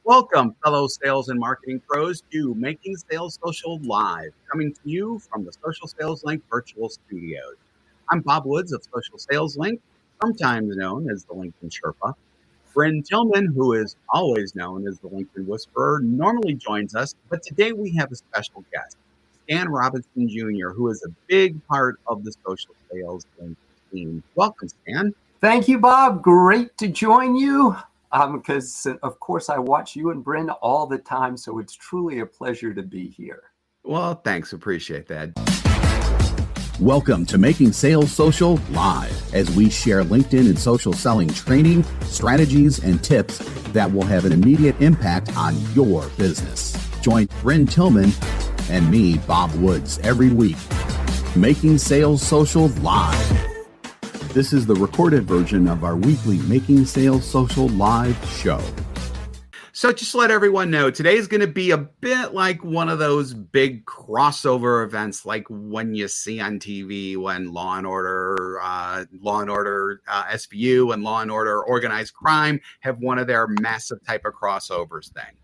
Welcome, fellow sales and marketing pros, to Making Sales Social Live, coming to you from the Social Sales Link virtual studios. I'm Bob Woods of Social Sales Link, sometimes known as the LinkedIn Sherpa. Bryn Tillman, who is always known as the LinkedIn Whisperer, normally joins us, but today we have a special guest, Stan Robinson Jr., who is a big part of the Social Sales Link team. Welcome, Stan. Thank you, Bob. Great to join you. Because, of course, I watch you and Bryn all the time, so it's truly a pleasure to be here. Well, thanks. Appreciate that. Welcome to Making Sales Social Live, as we share LinkedIn and social selling training, strategies, and tips that will have an immediate impact on your business. Join Bryn Tillman and me, Bob Woods, every week. Making Sales Social Live. This is the recorded version of our weekly Making Sales Social Live show. So just to let everyone know, today is going to be a bit like one of those big crossover events, like when you see on TV when Law and Order SVU and Law and Order Organized Crime have one of their massive type of crossovers thing.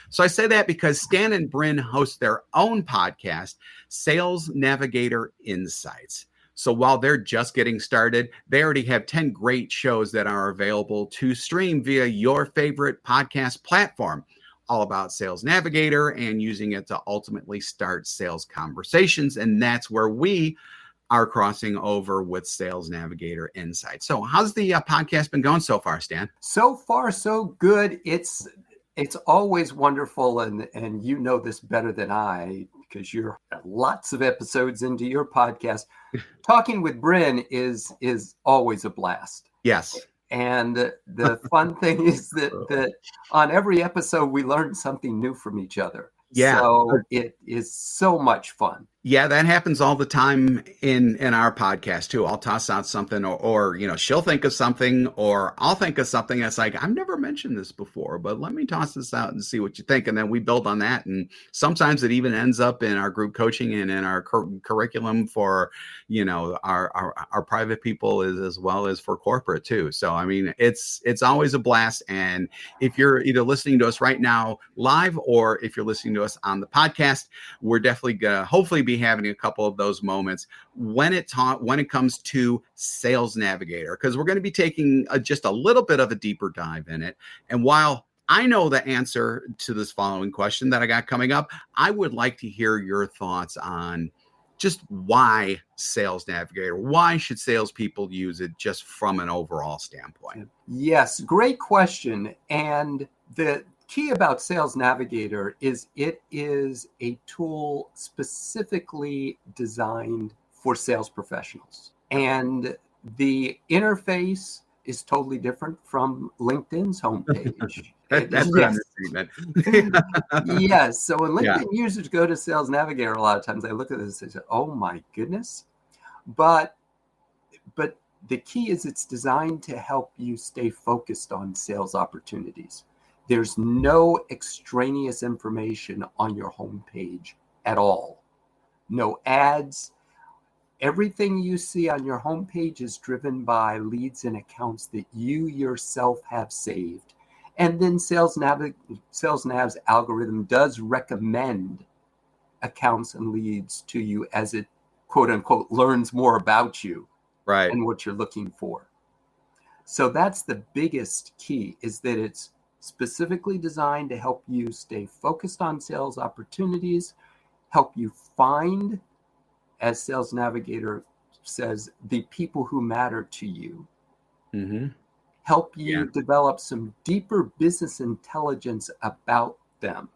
So I say that because Stan and Bryn host their own podcast, Sales Navigator Insights. So while they're just getting started, they already have 10 great shows that are available to stream via your favorite podcast platform, all about Sales Navigator and using it to ultimately start sales conversations. And that's where we are crossing over with Sales Navigator Insights. So how's the podcast been going so far, Stan? So far, so good. It's always wonderful, and you know this better than I, because you're lots of episodes into your podcast. Talking with Bryn is always a blast. Yes. And the fun thing is that on every episode, we learn something new from each other. Yeah. So it is so much fun. Yeah, that happens all the time in our podcast too. I'll toss out something or she'll think of something or I'll think of something that's like, I've never mentioned this before, but let me toss this out and see what you think. And then we build on that. And sometimes it even ends up in our group coaching and in our curriculum for, our private people as well as for corporate too. So, I mean, it's always a blast. And if you're either listening to us right now live or if you're listening to us on the podcast, we're definitely going to hopefully be having a couple of those moments when it comes to Sales Navigator, because we're going to be taking just a little bit of a deeper dive in it. And while I know the answer to this following question that I got coming up, I would like to hear your thoughts on just why Sales Navigator. Why should salespeople use it just from an overall standpoint? Yes, great question. And the key about Sales Navigator is it is a tool specifically designed for sales professionals. And the interface is totally different from LinkedIn's homepage. That's Yes. So when LinkedIn users go to Sales Navigator, a lot of times they look at this and say, oh my goodness. But the key is it's designed to help you stay focused on sales opportunities. There's no extraneous information on your homepage at all. No ads. Everything you see on your homepage is driven by leads and accounts that you yourself have saved. And then Sales Nav's algorithm does recommend accounts and leads to you as it, quote unquote, learns more about you, right, and what you're looking for. So that's the biggest key, is that it's specifically designed to help you stay focused on sales opportunities, help you find, as Sales Navigator says, the people who matter to you, help you develop some deeper business intelligence about them,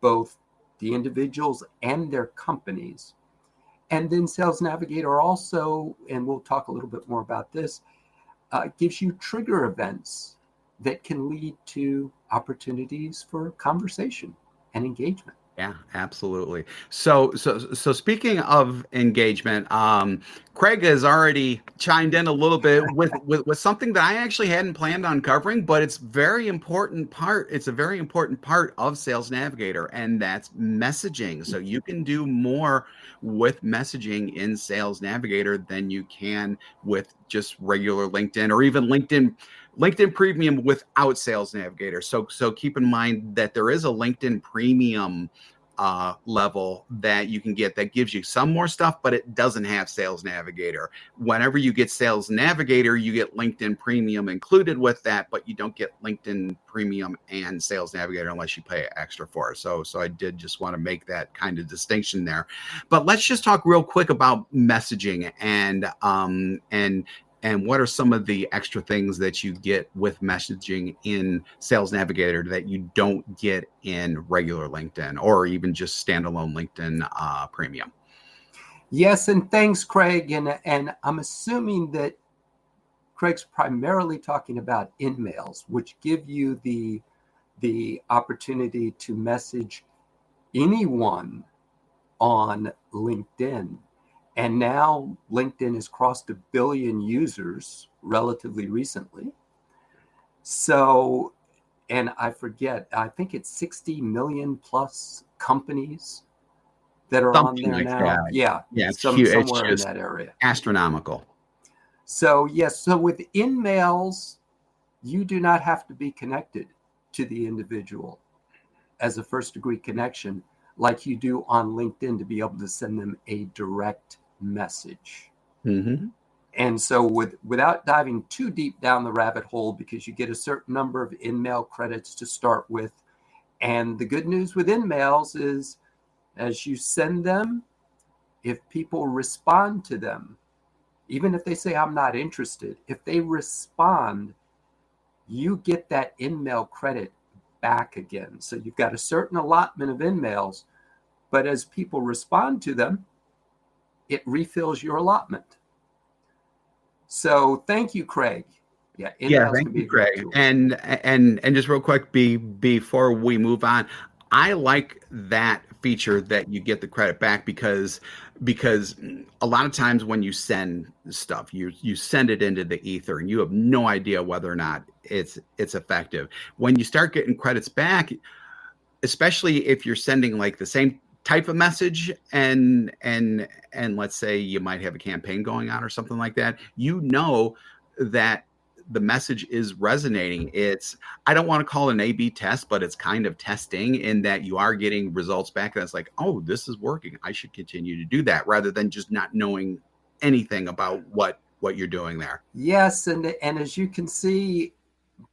both the individuals and their companies. And then Sales Navigator also, and we'll talk a little bit more about this, gives you trigger events that can lead to opportunities for conversation and engagement. Yeah, absolutely. So speaking of engagement, Craig has already chimed in a little bit with something that I actually hadn't planned on covering, but it's very important part. It's a very important part of Sales Navigator, and that's messaging. So you can do more with messaging in Sales Navigator than you can with just regular LinkedIn or even LinkedIn LinkedIn Premium without Sales Navigator. So keep in mind that there is a LinkedIn Premium level that you can get that gives you some more stuff, but it doesn't have Sales Navigator. Whenever you get Sales Navigator, you get LinkedIn Premium included with that, but you don't get LinkedIn Premium and Sales Navigator unless you pay extra for it. So I did just want to make that kind of distinction there. But let's just talk real quick about messaging and what are some of the extra things that you get with messaging in Sales Navigator that you don't get in regular LinkedIn or even just standalone LinkedIn Premium? Yes, and thanks, Craig. And I'm assuming that Craig's primarily talking about InMails, which give you the opportunity to message anyone on LinkedIn. And now LinkedIn has crossed 1 billion users relatively recently. So, and I think it's 60 million plus companies that are Something on there like now. that. Yeah, it's huge. somewhere It's in that area. Astronomical. So yes, so with InMails, you do not have to be connected to the individual as a first degree connection like you do on LinkedIn to be able to send them a direct message. Mm-hmm. And so without diving too deep down the rabbit hole, because you get a certain number of InMail credits to start with. And the good news with InMails is as you send them, if people respond to them, even if they say, I'm not interested, if they respond, you get that InMail credit back again. So you've got a certain allotment of InMails, but as people respond to them, it refills your allotment. So thank you, Craig. Yeah, InMails Thank can be you, a great Craig. tool. And just real quick, before we move on, I like that feature that you get the credit back because a lot of times when you send stuff, you send it into the ether and you have no idea whether or not it's effective. When you start getting credits back, especially if you're sending like the same type of message and let's say you might have a campaign going on or something like that, that the message is resonating. I don't want to call it an A/B test, but it's kind of testing in that you are getting results back. That's like, oh, this is working. I should continue to do that rather than just not knowing anything about what you're doing there. Yes, and as you can see,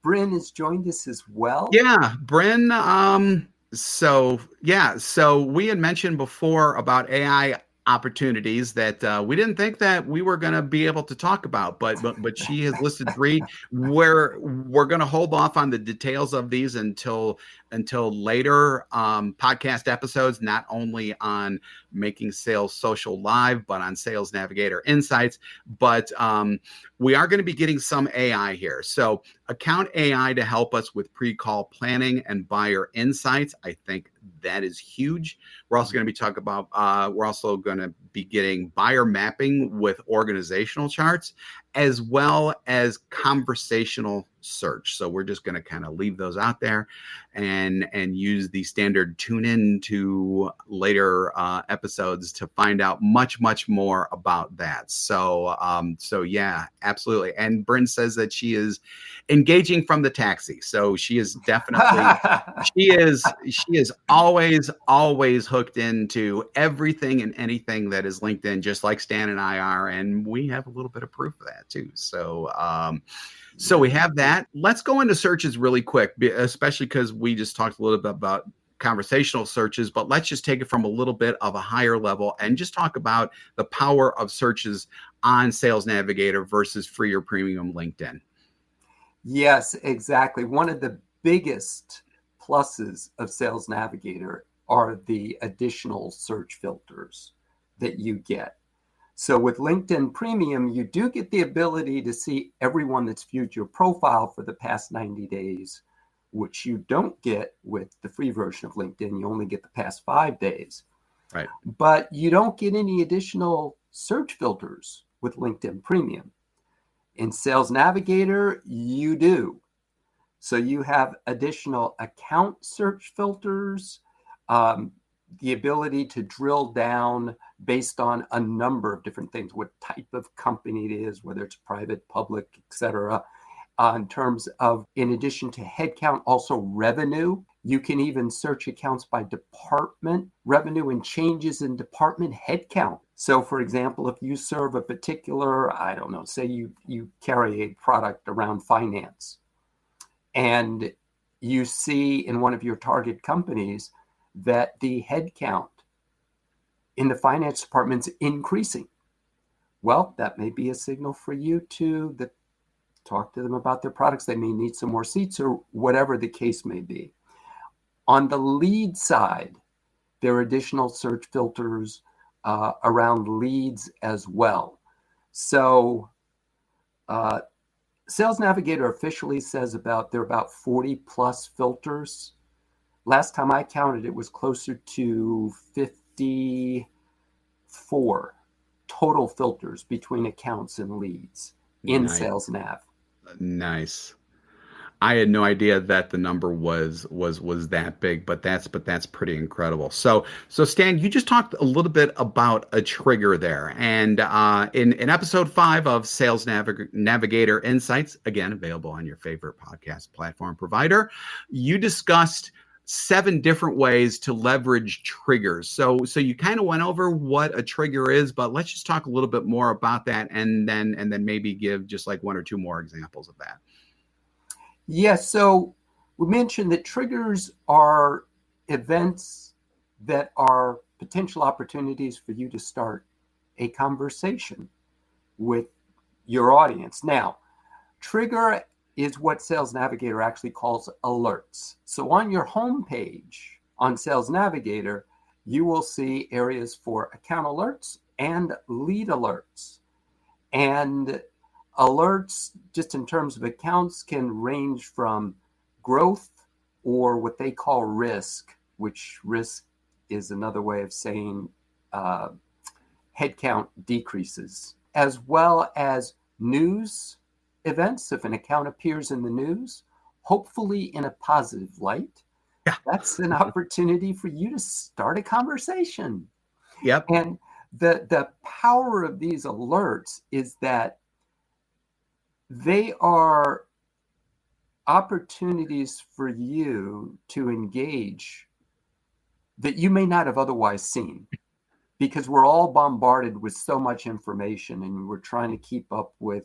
Bryn has joined us as well. Yeah, Bryn. So we had mentioned before about AI opportunities that we didn't think that we were going to be able to talk about, but she has listed 3 where we're going to hold off on the details of these until later podcast episodes, not only on Making Sales Social Live, but on Sales Navigator Insights. But we are going to be getting some AI here. So account AI to help us with pre-call planning and buyer insights. I think that is huge. We're also going to be talking about, we're also going to be getting buyer mapping with organizational charts, as well as conversational search. So we're just going to kind of leave those out there and use the standard tune in to later episodes to find out much more about that. So yeah, absolutely. And Bryn says that she is engaging from the taxi. So she is definitely she is always hooked into everything and anything that is LinkedIn, just like Stan and I are, and we have a little bit of proof of that too. So we have that. Let's go into searches really quick, especially because we just talked a little bit about conversational searches, but let's just take it from a little bit of a higher level and just talk about the power of searches on Sales Navigator versus free or premium LinkedIn. Yes, exactly. One of the biggest pluses of Sales Navigator are the additional search filters that you get. So with LinkedIn Premium, you do get the ability to see everyone that's viewed your profile for the past 90 days, which you don't get with the free version of LinkedIn. You only get the past 5 days. Right. But you don't get any additional search filters with LinkedIn Premium. In Sales Navigator, you do. So you have additional account search filters, the ability to drill down based on a number of different things, what type of company it is, whether it's private, public, etc. in terms of, in addition to headcount, also revenue. You can even search accounts by department revenue and changes in department headcount. So, for example, if you serve a particular, I don't know, say you carry a product around finance, and you see in one of your target companies that the headcount in the finance department's increasing. Well, that may be a signal for you to talk to them about their products. They may need some more seats or whatever the case may be. On the lead side, there are additional search filters around leads as well. So Sales Navigator officially says there are about 40 plus filters. Last time I counted, it was closer to 54 total filters between accounts and leads in Nice. Sales Nav. Nice. I had no idea that the number was that big, but that's pretty incredible. So Stan, you just talked a little bit about a trigger there, and in episode 5 of Sales Navigator Insights, again available on your favorite podcast platform provider, you discussed 7 different ways to leverage triggers. So you kind of went over what a trigger is, but let's just talk a little bit more about that, and then maybe give just like 1 or 2 more examples of that. Yes, so we mentioned that triggers are events that are potential opportunities for you to start a conversation with your audience. Now, trigger is what Sales Navigator actually calls alerts. So on your homepage on Sales Navigator, you will see areas for account alerts and lead alerts. And alerts, just in terms of accounts, can range from growth or what they call risk, which risk is another way of saying headcount decreases, as well as news events. If an account appears in the news, hopefully in a positive light, that's an opportunity for you to start a conversation. Yep. And the power of these alerts is that they are opportunities for you to engage that you may not have otherwise seen, because we're all bombarded with so much information and we're trying to keep up with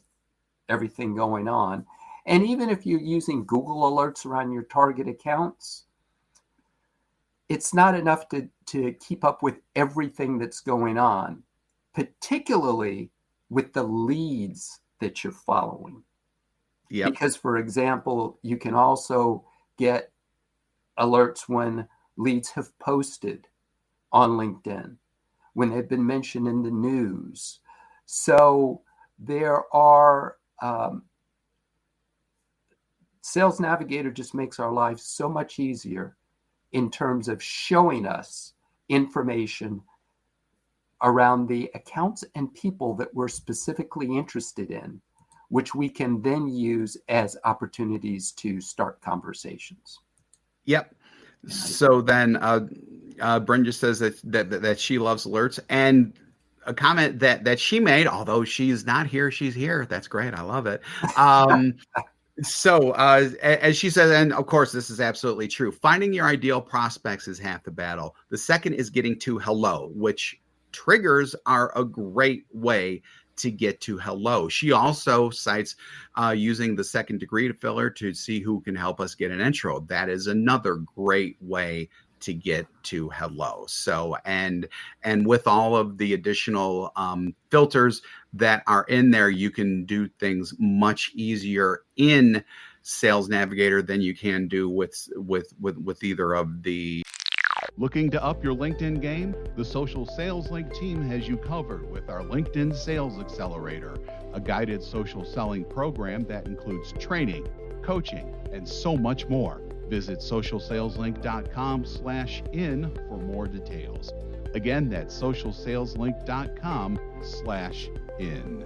everything going on. And even if you're using Google alerts around your target accounts, it's not enough to keep up with everything that's going on, particularly with the leads that you're following. Yep. Because, for example, you can also get alerts when leads have posted on LinkedIn, when they've been mentioned in the news. So there are Sales Navigator just makes our lives so much easier in terms of showing us information around the accounts and people that we're specifically interested in, which we can then use as opportunities to start conversations. Yep. So then Brenda says that she loves alerts, and a comment that she made, although she's not here, she's here. That's great. I love it. So as she said, and of course, this is absolutely true. Finding your ideal prospects is half the battle. The second is getting to hello, which triggers are a great way to get to hello. She also cites using the second degree filler to see who can help us get an intro. That is another great way to get to hello. So, and with all of the additional filters that are in there, you can do things much easier in Sales Navigator than you can do with either of the. Looking to up your LinkedIn game? The Social Sales Link team has you covered with our LinkedIn Sales Accelerator, a guided social selling program that includes training, coaching, and so much more. Visit socialsaleslink.com/in for more details. Again, that's socialsaleslink.com/in.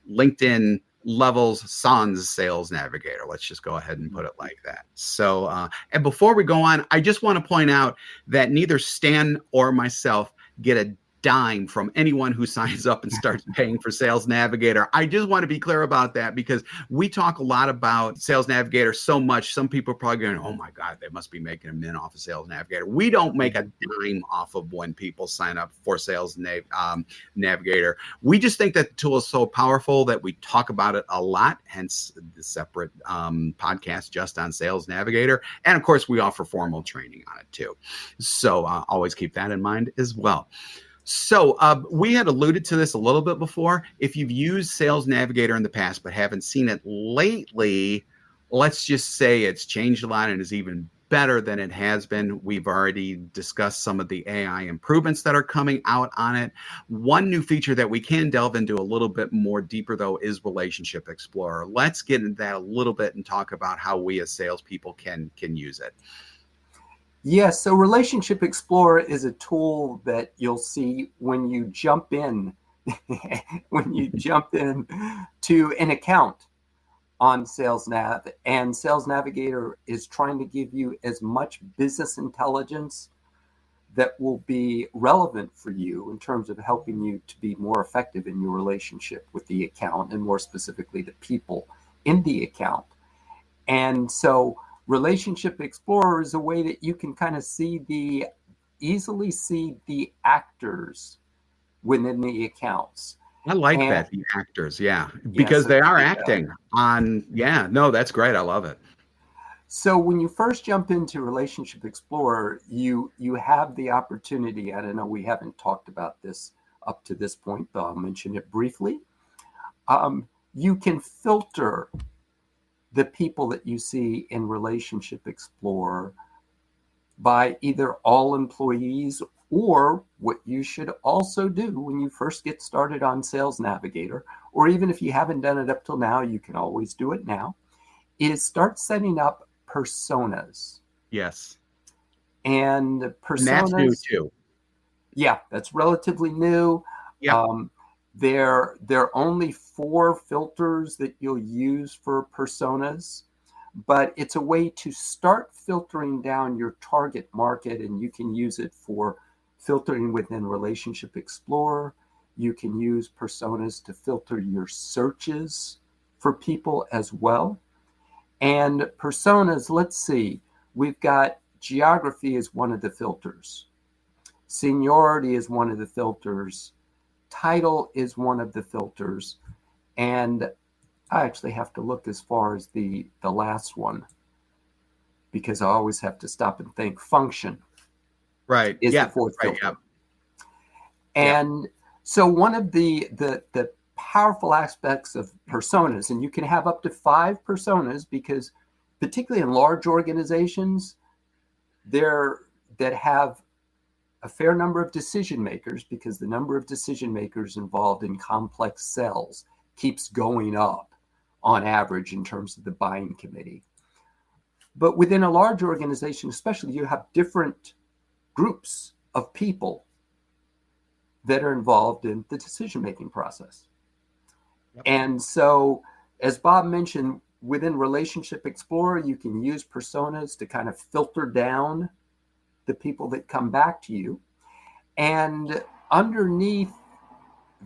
LinkedIn levels Sans Sales Navigator. Let's just go ahead and put it like that. So, and before we go on, I just want to point out that neither Stan or myself get a dime from anyone who signs up and starts paying for Sales Navigator. I just want to be clear about that because we talk a lot about Sales Navigator so much. Some people are probably going, oh my God, they must be making a mint off of Sales Navigator. We don't make a dime off of when people sign up for Sales Navigator. We just think that the tool is so powerful that we talk about it a lot, hence the separate podcast just on Sales Navigator. And of course, we offer formal training on it too. So always keep that in mind as well. So we had alluded to this a little bit before. If you've used Sales Navigator in the past but haven't seen it lately, let's just say it's changed a lot and is even better than it has been. We've already discussed some of the AI improvements that are coming out on it. One new feature that we can delve into a little bit more deeper, though, is Relationship Explorer. Let's get into that a little bit and talk about how we as salespeople can use it. Yes, so Relationship Explorer is a tool that you'll see when you jump in, to an account on Sales Nav, and Sales Navigator is trying to give you as much business intelligence that will be relevant for you in terms of helping you to be more effective in your relationship with the account, and more specifically the people in the account. And so Relationship Explorer is a way that you can kind of easily see the actors within the accounts. I like that, the actors, because they are acting on, no, that's great. I love it. So when you first jump into Relationship Explorer, you have the opportunity, and I know we haven't talked about this up to this point, but I'll mention it briefly. You can filter the people that you see in Relationship Explorer by either all employees, or what you should also do when you first get started on Sales Navigator, or even if you haven't done it up till now, you can always do it now, is start setting up personas. Yes. And personas. And that's new too. Yeah, that's relatively new. Yeah. There are only 4 filters that you'll use for personas, but it's a way to start filtering down your target market, and you can use it for filtering within Relationship Explorer. You can use personas to filter your searches for people as well. And personas, let's see, we've got geography as one of the filters. Seniority is one of the filters. Title is one of the filters. And I actually have to look as far as the last one, because I always have to stop and think. Function. Right. Is the 4th filter. Yeah. And so one of the powerful aspects of personas, and you can have up to 5 personas, because particularly in large organizations that have a fair number of decision makers, because the number of decision makers involved in complex sales keeps going up on average in terms of the buying committee. But within a large organization, especially, you have different groups of people that are involved in the decision-making process. Yep. And so, as Bob mentioned, within Relationship Explorer, you can use personas to kind of filter down the people that come back to you. And underneath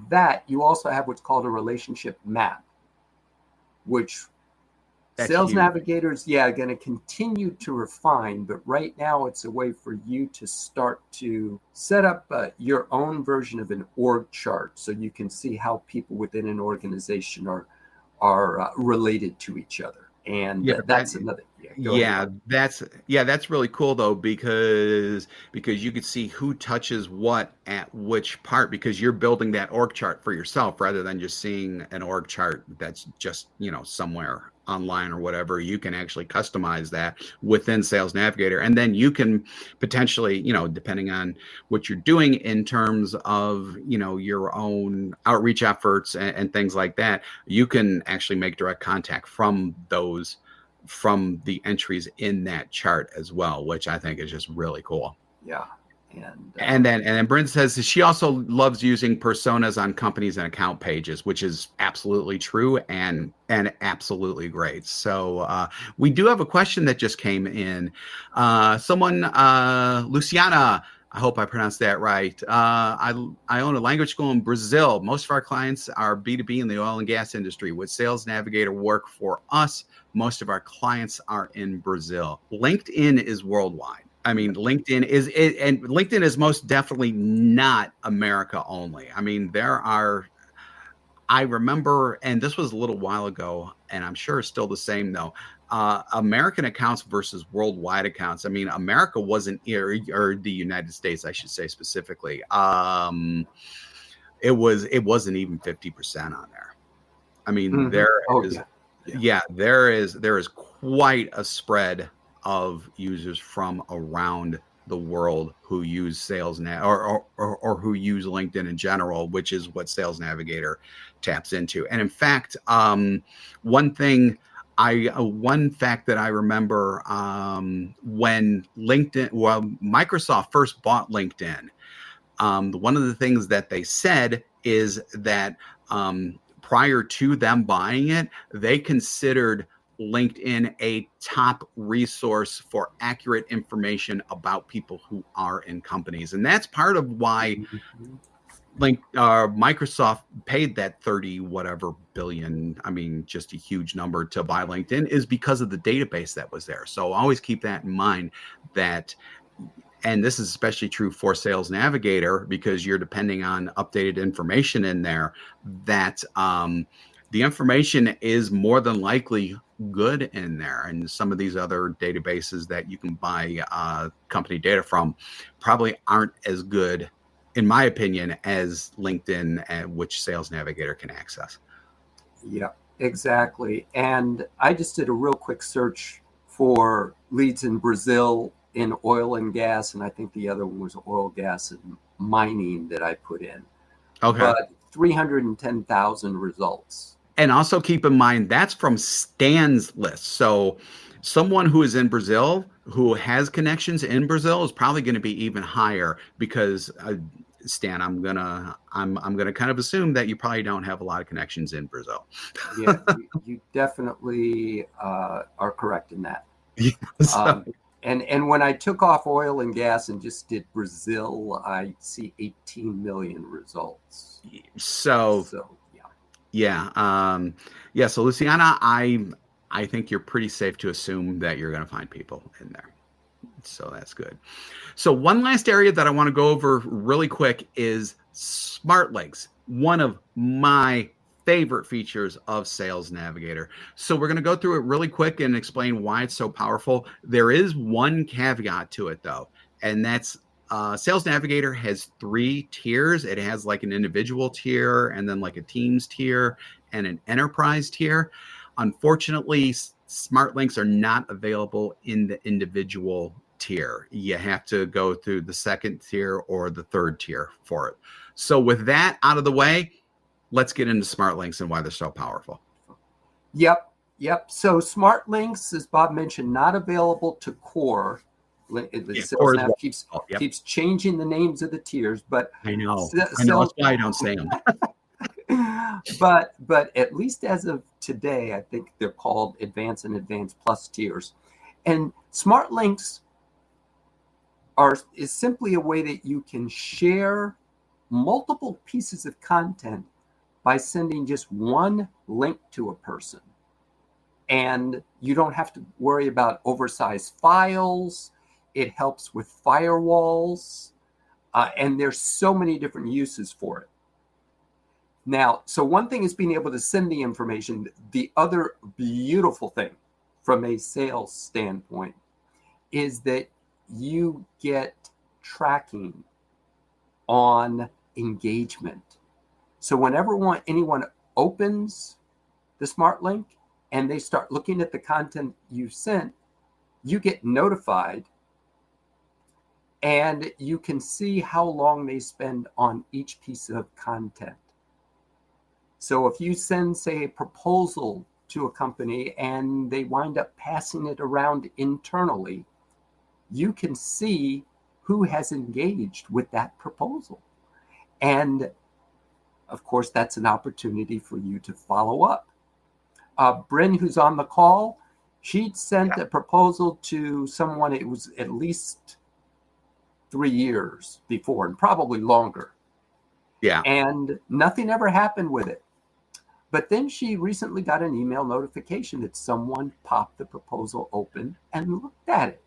that, you also have what's called a relationship map, which that's Sales huge. Navigators, going to continue to refine, but right now it's a way for you to start to set up your own version of an org chart, so you can see how people within an organization are related to each other. And that's another. That's really cool though, because you could see who touches what at which part, because you're building that org chart for yourself rather than just seeing an org chart that's just, somewhere online or whatever. You can actually customize that within Sales Navigator, and then you can potentially, depending on what you're doing in terms of, your own outreach efforts and things like that, you can actually make direct contact from the entries in that chart as well, which I think is just really cool. Yeah. And then Bryn says she also loves using personas on companies and account pages, which is absolutely true and absolutely great. So we do have a question that just came in. Someone, Luciana, I hope I pronounced that right. I own a language school in Brazil. Most of our clients are B2B in the oil and gas industry. Would Sales Navigator work for us? Most of our clients are in Brazil. LinkedIn is worldwide. I mean, LinkedIn and LinkedIn is most definitely not America only. I mean, I remember, and this was a little while ago, and I'm sure it's still the same though. American accounts versus worldwide accounts. I mean, America wasn't, or the United States, I should say specifically. It wasn't even 50% on there. I mean, there is, there is quite a spread of users from around the world who use Sales or who use LinkedIn in general, which is what Sales Navigator taps into. And in fact, one fact that I remember when Microsoft first bought LinkedIn, one of the things that they said is that prior to them buying it, they considered LinkedIn a top resource for accurate information about people who are in companies. And that's part of why Microsoft paid that 30 whatever billion, I mean, just a huge number to buy LinkedIn, is because of the database that was there. So always keep that in mind, that, and this is especially true for Sales Navigator, because you're depending on updated information in there, that the information is more than likely good in there. And some of these other databases that you can buy company data from probably aren't as good, in my opinion, as LinkedIn, which Sales Navigator can access. Yeah, exactly. And I just did a real quick search for leads in Brazil in oil and gas, and I think the other one was oil, gas, and mining that I put in. Okay. But 310,000 results. And also keep in mind, that's from Stan's list. So someone who is in Brazil, who has connections in Brazil, is probably going to be even higher, because Stan, I'm gonna kind of assume that you probably don't have a lot of connections in Brazil. Yeah, you definitely are correct in that. And when I took off oil and gas and just did Brazil, I see 18 million results. So yeah. So Luciana, I think you're pretty safe to assume that you're going to find people in there. So that's good. So one last area that I want to go over really quick is smart links. One of my favorite features of Sales Navigator. So we're going to go through it really quick and explain why it's so powerful. There is one caveat to it though, and that's Sales Navigator has 3 tiers. It has like an individual tier, and then like a teams tier, and an enterprise tier. Unfortunately, smart links are not available in the individual tier. You have to go through the 2nd tier or the 3rd tier for it. So with that out of the way, let's get into smart links and why they're so powerful. Yep. So smart links, as Bob mentioned, not available to core. Sales Nav keeps changing the names of the tiers, but I know that's why I don't say them. but at least as of today, I think they're called Advanced and Advanced Plus tiers. And smart links is simply a way that you can share multiple pieces of content by sending just one link to a person. And you don't have to worry about oversized files. It helps with firewalls. And there's so many different uses for it. Now, so one thing is being able to send the information. The other beautiful thing from a sales standpoint is that you get tracking on engagement. So whenever anyone opens the smart link and they start looking at the content you sent, you get notified, and you can see how long they spend on each piece of content. So if you send, say, a proposal to a company and they wind up passing it around internally, you can see who has engaged with that proposal. And of course, that's an opportunity for you to follow up. Bryn, who's on the call, she'd sent a proposal to someone. It was at least 3 years before, and probably longer. Yeah. And nothing ever happened with it. But then she recently got an email notification that someone popped the proposal open and looked at it.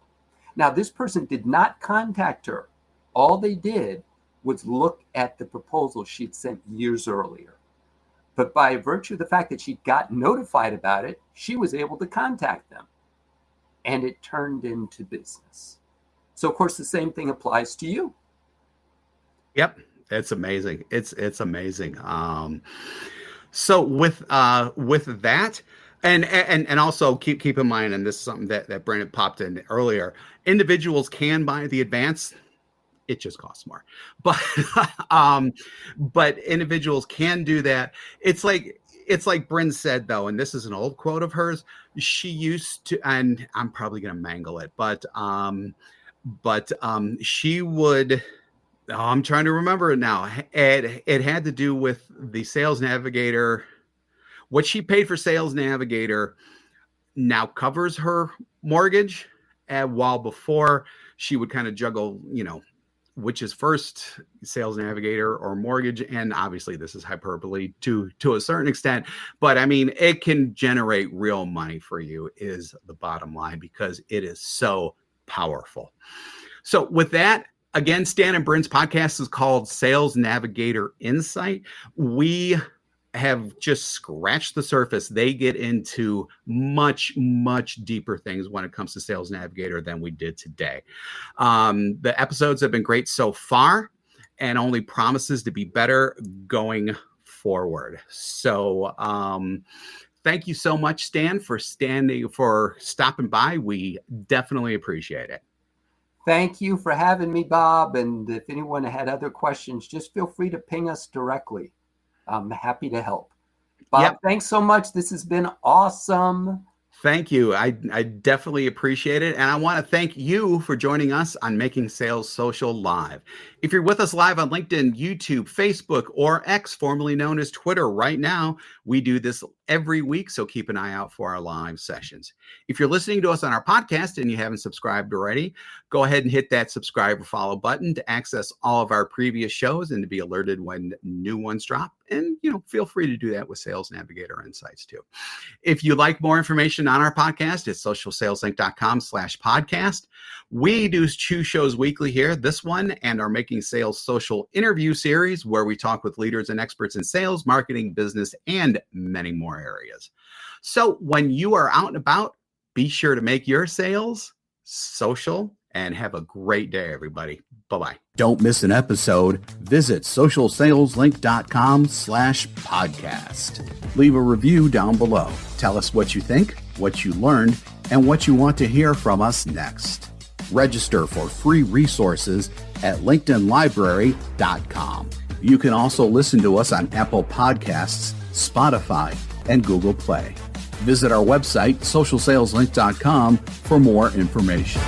Now, this person did not contact her. All they did was look at the proposal she'd sent years earlier. But by virtue of the fact that she got notified about it, she was able to contact them. And it turned into business. So, of course, the same thing applies to you. Yep. It's amazing. It's amazing. So with that, and also keep in mind, and this is something that Brandon popped in earlier, individuals can buy the advance. It just costs more, but individuals can do that. It's like Bryn said, though, and this is an old quote of hers. She used to, and I'm probably going to mangle it, but she would. Oh, I'm trying to remember it now. It had to do with the Sales Navigator. What she paid for Sales Navigator now covers her mortgage, while before she would kind of juggle, which is first, Sales Navigator or mortgage. And obviously this is hyperbole to a certain extent, but I mean, it can generate real money for you is the bottom line, because it is so powerful. So with that, again, Stan and Bryn's podcast is called Sales Navigator Insight. We have just scratched the surface. They get into much, much deeper things when it comes to Sales Navigator than we did today. The episodes have been great so far, and only promises to be better going forward. So thank you so much, Stan, for stopping by. We definitely appreciate it. Thank you for having me, Bob. And if anyone had other questions, just feel free to ping us directly. I'm happy to help. Bob, yep. Thanks so much. This has been awesome. Thank you. I definitely appreciate it. And I want to thank you for joining us on Making Sales Social Live. If you're with us live on LinkedIn, YouTube, Facebook, or X, formerly known as Twitter right now, we do this every week, so keep an eye out for our live sessions. If you're listening to us on our podcast and you haven't subscribed already, go ahead and hit that subscribe or follow button to access all of our previous shows and to be alerted when new ones drop. And, feel free to do that with Sales Navigator Insights too. If you'd like more information on our podcast, it's socialsaleslink.com/podcast. We do 2 shows weekly here, this one and our Making Sales Social interview series, where we talk with leaders and experts in sales, marketing, business, and many more areas. So when you are out and about, be sure to make your sales social, and have a great day, everybody. Bye-bye. Don't miss an episode. Visit socialsaleslink.com/podcast. Leave a review down below. Tell us what you think, what you learned, and what you want to hear from us next. Register for free resources at linkedinlibrary.com. You can also listen to us on Apple Podcasts, Spotify, and Google Play. Visit our website, socialsaleslink.com, for more information.